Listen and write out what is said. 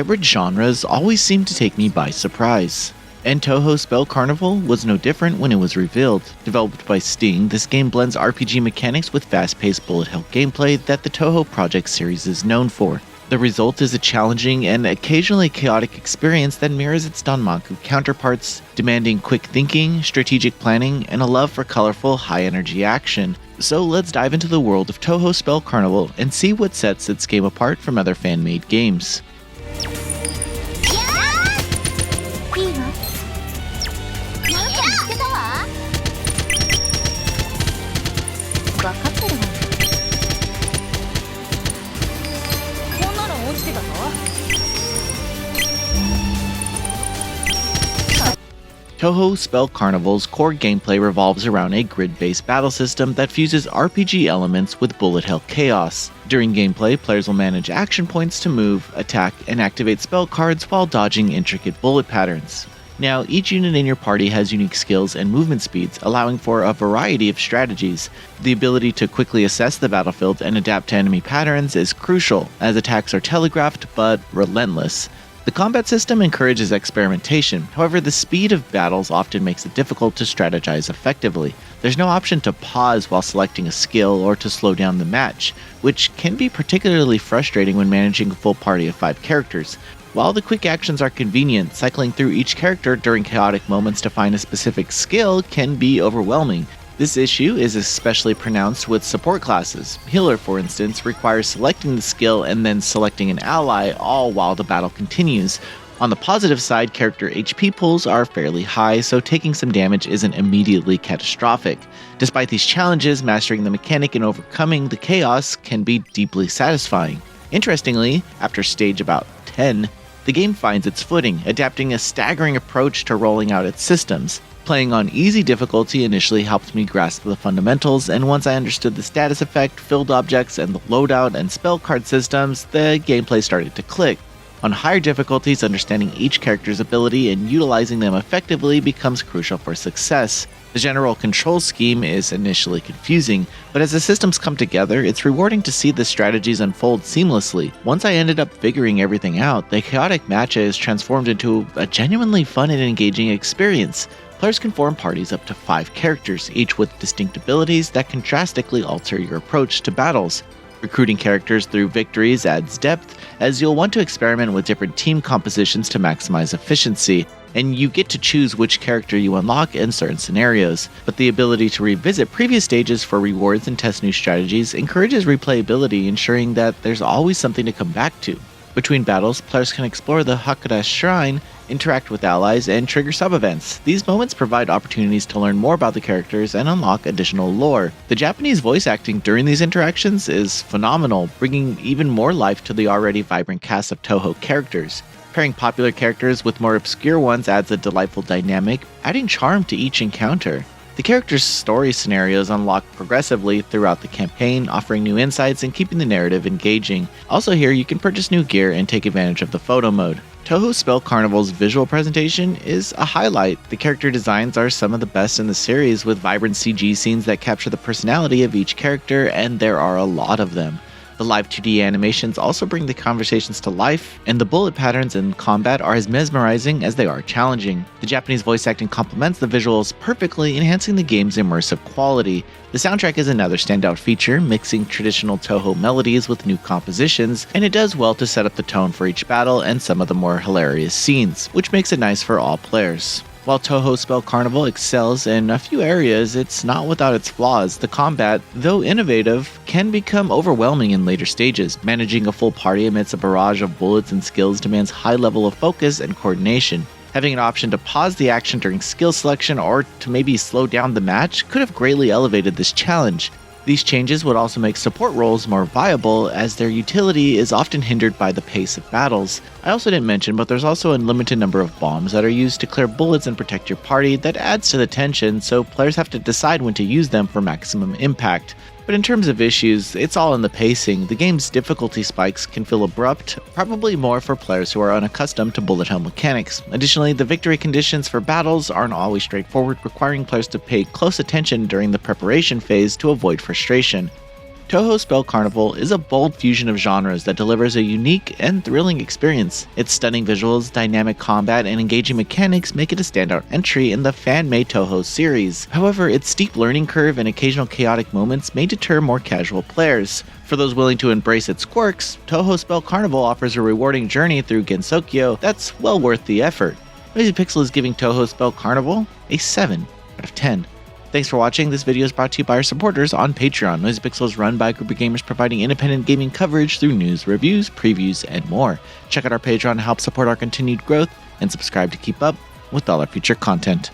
hybrid genres always seem to take me by surprise. And Touhou Spell Carnival was no different when it was revealed. Developed by Sting, this game blends RPG mechanics with fast-paced bullet hell gameplay that the Touhou Project series is known for. The result is a challenging and occasionally chaotic experience that mirrors its Danmaku counterparts, demanding quick thinking, strategic planning, and a love for colorful, high-energy action. So let's dive into the world of Touhou Spell Carnival and see what sets its game apart from other fan-made games. Touhou Spell Carnival's core gameplay revolves around a grid-based battle system that fuses RPG elements with bullet hell chaos. During gameplay, players will manage action points to move, attack, and activate spell cards while dodging intricate bullet patterns. Now, each unit in your party has unique skills and movement speeds, allowing for a variety of strategies. The ability to quickly assess the battlefield and adapt to enemy patterns is crucial, as attacks are telegraphed but relentless. The combat system encourages experimentation, however the speed of battles often makes it difficult to strategize effectively. There's no option to pause while selecting a skill or to slow down the match, which can be particularly frustrating when managing a full party of 5 characters. While the quick actions are convenient, cycling through each character during chaotic moments to find a specific skill can be overwhelming. This issue is especially pronounced with support classes. Healer, for instance, requires selecting the skill and then selecting an ally, all while the battle continues. On the positive side, character HP pools are fairly high, so taking some damage isn't immediately catastrophic. Despite these challenges, mastering the mechanic and overcoming the chaos can be deeply satisfying. Interestingly, after stage about 10, the game finds its footing, adapting a staggering approach to rolling out its systems. Playing on easy difficulty initially helped me grasp the fundamentals, and once I understood the status effect, filled objects, and the loadout and spell card systems, the gameplay started to click. On higher difficulties, understanding each character's ability and utilizing them effectively becomes crucial for success. The general control scheme is initially confusing, but as the systems come together, it's rewarding to see the strategies unfold seamlessly. Once I ended up figuring everything out, the chaotic match is transformed into a genuinely fun and engaging experience. Players can form parties up to 5 characters, each with distinct abilities that can drastically alter your approach to battles. Recruiting characters through victories adds depth, as you'll want to experiment with different team compositions to maximize efficiency, and you get to choose which character you unlock in certain scenarios. But the ability to revisit previous stages for rewards and test new strategies encourages replayability, ensuring that there's always something to come back to. Between battles, players can explore the Hakura Shrine, interact with allies, and trigger sub-events. These moments provide opportunities to learn more about the characters and unlock additional lore. The Japanese voice acting during these interactions is phenomenal, bringing even more life to the already vibrant cast of Touhou characters. Pairing popular characters with more obscure ones adds a delightful dynamic, adding charm to each encounter. The characters' story scenarios unlock progressively throughout the campaign, offering new insights and keeping the narrative engaging. Also here, you can purchase new gear and take advantage of the photo mode. Touhou Spell Carnival's visual presentation is a highlight. The character designs are some of the best in the series, with vibrant CG scenes that capture the personality of each character, and there are a lot of them. The live 2D animations also bring the conversations to life, and the bullet patterns in combat are as mesmerizing as they are challenging. The Japanese voice acting complements the visuals perfectly, enhancing the game's immersive quality. The soundtrack is another standout feature, mixing traditional Touhou melodies with new compositions, and it does well to set up the tone for each battle and some of the more hilarious scenes, which makes it nice for all players. While Touhou Spell Carnival excels in a few areas, it's not without its flaws. The combat, though innovative, can become overwhelming in later stages. Managing a full party amidst a barrage of bullets and skills demands high level of focus and coordination. Having an option to pause the action during skill selection or to maybe slow down the match could have greatly elevated this challenge. These changes would also make support roles more viable, as their utility is often hindered by the pace of battles. I also didn't mention, but there's also a limited number of bombs that are used to clear bullets and protect your party that adds to the tension, so players have to decide when to use them for maximum impact. But in terms of issues, it's all in the pacing. The game's difficulty spikes can feel abrupt, probably more for players who are unaccustomed to bullet hell mechanics. Additionally, the victory conditions for battles aren't always straightforward, requiring players to pay close attention during the preparation phase to avoid frustration. Touhou Spell Carnival is a bold fusion of genres that delivers a unique and thrilling experience. Its stunning visuals, dynamic combat, and engaging mechanics make it a standout entry in the fan-made Touhou series. However, its steep learning curve and occasional chaotic moments may deter more casual players. For those willing to embrace its quirks, Touhou Spell Carnival offers a rewarding journey through Gensokyo that's well worth the effort. Noisy Pixel is giving Touhou Spell Carnival a 7 out of 10. Thanks for watching. This video is brought to you by our supporters on Patreon. Noisy Pixel is run by a group of gamers providing independent gaming coverage through news, reviews, previews, and more. Check out our Patreon to help support our continued growth, and subscribe to keep up with all our future content.